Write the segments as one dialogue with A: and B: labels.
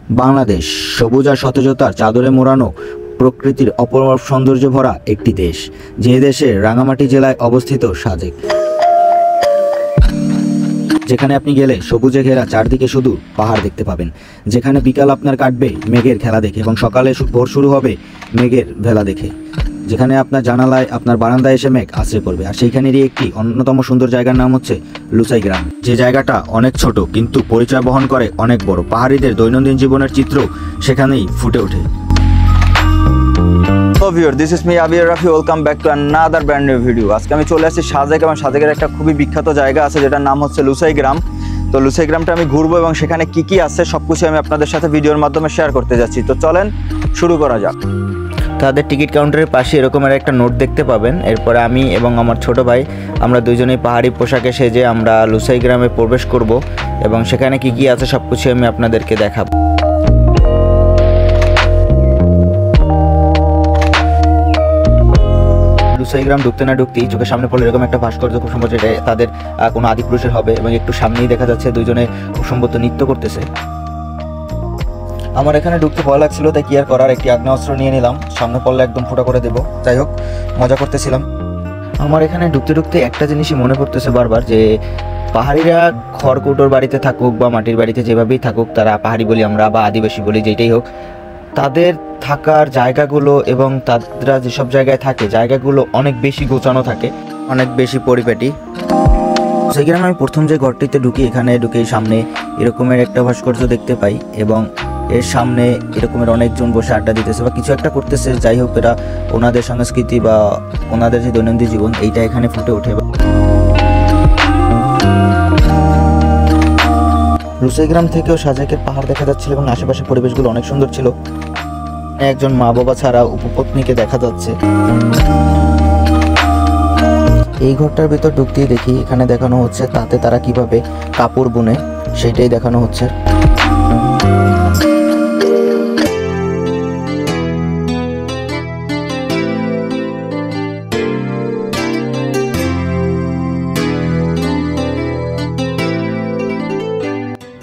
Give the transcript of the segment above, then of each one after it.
A: বাংলাদেশ সবুজ আর সতেজতার চাদরে মোড়ানো প্রকৃতির অপরূপ সৌন্দর্য ভরা একটি দেশ, যে দেশে রাঙামাটি জেলায় অবস্থিত সাজেক, যেখানে আপনি গেলে সবুজে ঘেরা চারদিকে শুধু পাহাড় দেখতে পাবেন, যেখানে বিকাল আপনার কাটবে মেঘের খেলা দেখে এবং সকালে ভোর শুরু হবে মেঘের ভেলা দেখে, যেখানে আপনার জানালায় আপনার বারান্দায় এসে মেঘ আশ্রয় পড়বে। আর সেইখানেরই একটি অন্যতম সুন্দর জায়গার নাম হচ্ছে লুসাই গ্রাম, যে জায়গাটা অনেক ছোট কিন্তু পরিচয় বহন করে অনেক বড়। পাহাড়িদের দৈনন্দিন জীবনের চিত্র সেখানেই ফুটে ওঠে।
B: This is me Abir Rafi, welcome back to another brand new video. আজকে আমি চলে আসছি সাজেক, এবং সাজেকের একটা খুবই বিখ্যাত জায়গা আছে যেটার নাম হচ্ছে লুসাই গ্রাম। তো লুসাই গ্রামটা আমি ঘুরবো এবং সেখানে কি কি আছে সবকিছু আমি আপনাদের সাথে ভিডিওর মাধ্যমে শেয়ার করতে যাচ্ছি। তো চলেন শুরু করা যাক।
C: তাদের টিকিট কাউন্টারের পাশে এরকমের একটা নোট দেখতে পাবেন। এরপরে আমি এবং আমার ছোট ভাই আমরা দুজনেই পাহাড়ি পোশাকে সেজে আমরা লুসাই গ্রামে প্রবেশ করব এবং সেখানে কি কি আছে সব কিছু আমি আপনাদেরকে দেখাবো। লুসাই গ্রাম ঢুকতে না ঢুকতেই চোখের সামনে পড়লে এরকম একটা ভাস্কর্য, খুব সম্ভবত এটা তাদের কোনো আদিপুরুষের হবে, এবং একটু সামনেই দেখা যাচ্ছে দুজনে খুব সম্ভবত নৃত্য করতেছে। আমার এখানে ঢুকতে ভয় লাগছিল, তাই কি আর করার, একটি আগ্নেয়াস্ত্র নিয়ে নিলাম, সামনে পড়লে একদম ফুটা করে দেবো। যাই হোক, মজা করতেছিলাম। আমার এখানে ঢুকতে ঢুকতে একটা জিনিসই মনে পড়তেছে বারবার, যে পাহাড়িরা খড়কুটোর বাড়িতে থাকুক বা মাটির বাড়িতে যেভাবেই থাকুক, তারা পাহাড়ি বলি আমরা বা আদিবাসী বলি, যেটাই হোক, তাদের থাকার জায়গাগুলো এবং তারা যেসব জায়গায় থাকে জায়গাগুলো অনেক বেশি গোছানো থাকে, অনেক বেশি পরিপাটি। সেখানে আমি প্রথম যে ঘরটিতে ঢুকি, এখানে ঢুকেই সামনে এরকমের একটা ভাস্কর্য দেখতে পাই এবং এর সামনে এরকমের অনেকজন বসে আড্ডা দিতেছে বা কিছু একটা করতেছে। যাই হোক, এটা ওনাদের সংস্কৃতি বা ওনাদের যে দৈনন্দিন জীবন, এইটা এখানে ফুটে ওঠে। লুসাই গ্রাম থেকেও সাজেকের পাহাড় দেখা যাচ্ছিল এবং আশেপাশে পরিবেশগুলো অনেক সুন্দর ছিল। একজন মা বাবা ছাড়া উপপত্নীকে দেখা যাচ্ছে। এই ঘরটার ভিতর ঢুকতেই দেখি এখানে দেখানো হচ্ছে তাতে তারা কিভাবে কাপড় বুনে, সেটাই দেখানো হচ্ছে।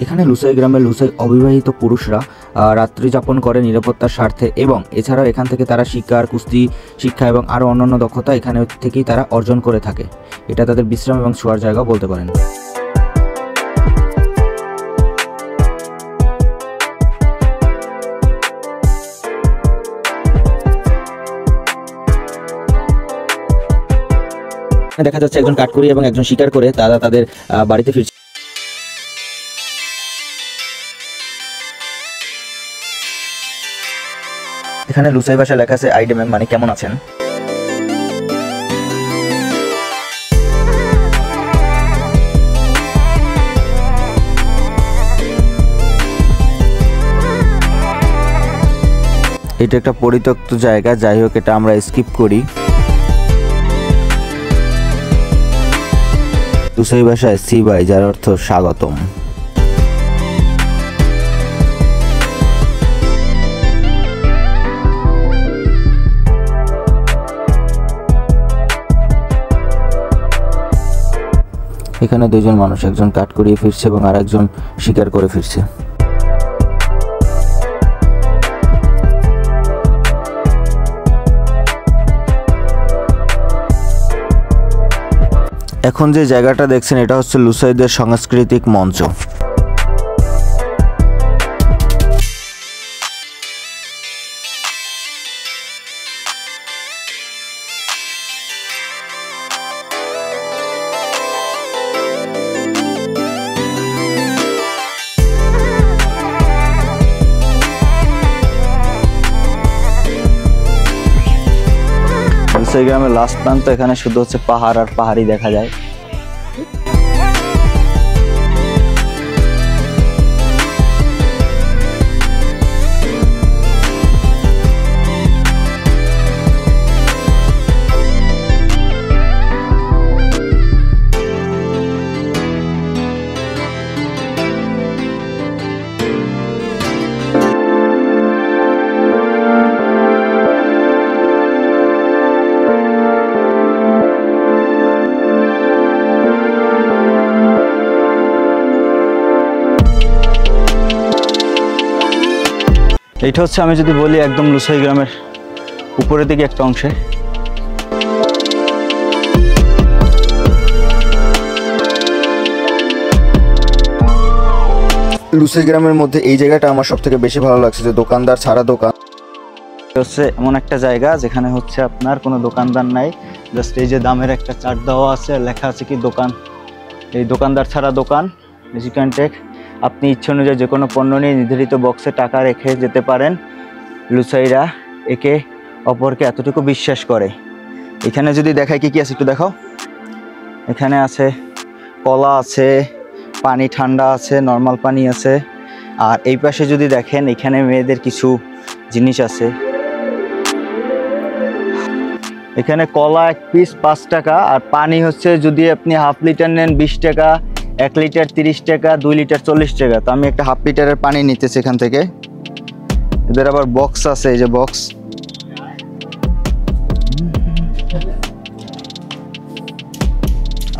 C: এখানে লুসাই গ্রামে লুসাই অবিবাহিত পুরুষরা রাত্রি যাপন করে নিরাপত্তার স্বার্থে, এবং এছাড়াও এখান থেকে তারা শিকার, কুস্তি শিক্ষা এবং আরও অন্যান্য দক্ষতা এখানে থেকেই তারা অর্জন করে থাকে। এটা তাদের বিশ্রাম এবং শোয়ার জায়গাও বলতে পারেন। দেখা যাচ্ছে একজন কাঠকুড়ি এবং একজন শিকার করে তারা তাদের বাড়িতে ফিরছে। এখানে লুসাই ভাষায় লেখা আছে আইডেমএম, মানে কেমন আছেন। এটা একটা পরিত্যক্ত জায়গা, যাই হোক এটা আমরা স্কিপ করি। লুসাই ভাষায় সিবাই, যার অর্থ স্বাগতম। এখানে দুজন মানুষ, একজন কাঠ করিয়ে ফিরছে এবং আর একজন শিকার করে ফিরছে। এখন যে জায়গাটা দেখছেন এটা হচ্ছে লুসাইদের সাংস্কৃতিক মঞ্চ। লুসাই গ্রামের লাস্ট প্রান্ত, এখানে শুধু হচ্ছে পাহাড় আর পাহাড়ই দেখা যায়।
B: এইটা হচ্ছে আমি যদি বলি একদম লুসাই গ্রামের উপরের দিকে একটা অংশে।
C: লুসাই গ্রামের মধ্যে এই জায়গাটা আমার সব থেকে বেশি ভালো লাগছে, যে দোকানদার ছাড়া দোকান।
B: হচ্ছে এমন একটা জায়গা যেখানে হচ্ছে আপনার কোনো দোকানদার নাই, জাস্ট এই যে দামের একটা চার্ট দেওয়া আছে, আর লেখা আছে কি দোকান, এই দোকানদার ছাড়া দোকান, ইউ ক্যান টেক। আপনি ইচ্ছে অনুযায়ী যে কোনো পণ্য নিয়ে নির্ধারিত বক্সে টাকা রেখে যেতে পারেন। লুসাইরা একে অপরকে এতটুকু বিশ্বাস করে। এখানে যদি দেখায় কি কি আছে একটু দেখাও। এখানে আছে কলা আছে, পানি ঠান্ডা আছে, নর্মাল পানি আছে। আর এই পাশে যদি দেখেন এখানে মেয়েদের কিছু জিনিস আছে। এখানে কলা 1 পিস 5 টাকা, আর পানি হচ্ছে যদি আপনি হাফ লিটার নেন 20 টাকা, 1 লিটার 30 টাকা, 2 লিটার 40 টাকা। তো আমি একটা হাফ লিটারের পানি নিতেছি এখান থেকে। এদের আবার বক্স আছে, এই যে বক্স।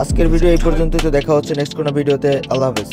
C: আজকের ভিডিও এই পর্যন্তই, তো দেখা হচ্ছে নেক্সট কোনো ভিডিওতে। আল্লাহ হাফেজ।